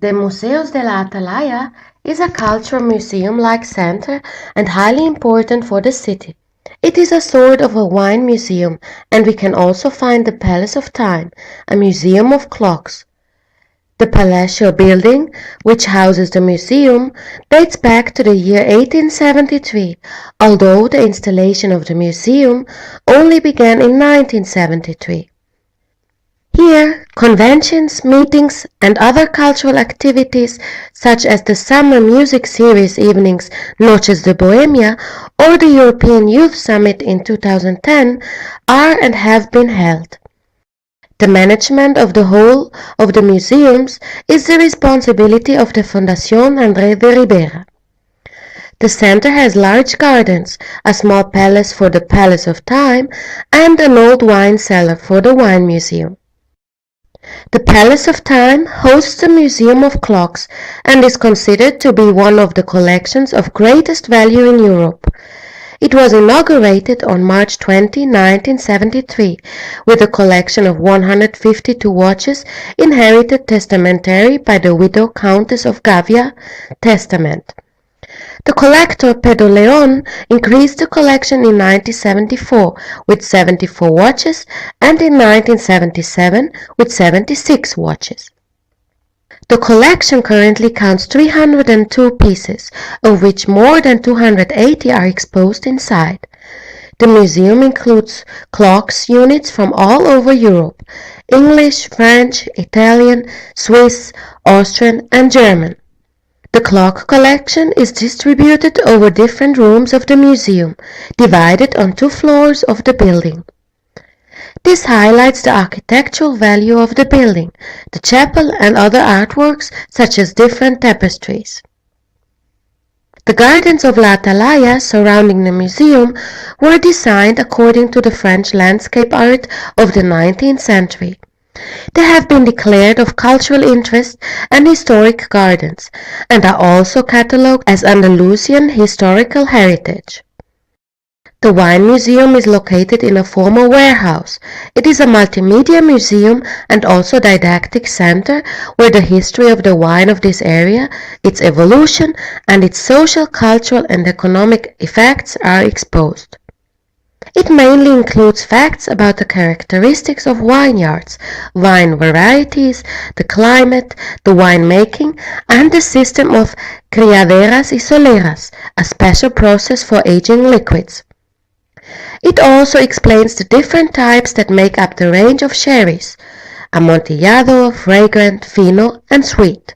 The Museos de la Atalaya is a cultural museum-like center and highly important for the city. It is a sort of a wine museum, and we can also find the Palace of Time, a museum of clocks. The palatial building, which houses the museum, dates back to the year 1873, although the installation of the museum only began in 1973. Here, conventions, meetings, and other cultural activities, such as the summer music series evenings Noches de Bohemia or the European Youth Summit in 2010, are and have been held. The management of the whole of the museums is the responsibility of the Fundación Andrés de Ribera. The center has large gardens, a small palace for the Palace of Time, and an old wine cellar for the Wine Museum. The Palace of Time hosts a museum of clocks and is considered to be one of the collections of greatest value in Europe. It was inaugurated on March 20, 1973, with a collection of 152 watches inherited testamentary by the widow Countess of Gavia, testament. The collector Pedro Leon increased the collection in 1974 with 74 watches and in 1977 with 76 watches. The collection currently counts 302 pieces, of which more than 280 are exposed inside. The museum includes clocks units from all over Europe: English, French, Italian, Swiss, Austrian, and German. The clock collection is distributed over different rooms of the museum, divided on 2 floors of the building. This highlights the architectural value of the building, the chapel and other artworks such as different tapestries. The gardens of La Atalaya surrounding the museum were designed according to the French landscape art of the 19th century. They have been declared of cultural interest and historic gardens, and are also catalogued as Andalusian historical heritage. The Wine Museum is located in a former warehouse. It is a multimedia museum and also didactic center where the history of the wine of this area, its evolution, and its social, cultural, and economic effects are exposed. It mainly includes facts about the characteristics of vineyards, wine varieties, the climate, the winemaking, and the system of criaderas y soleras, a special process for aging liquids. It also explains the different types that make up the range of sherries: amontillado, fragrant, fino, and sweet.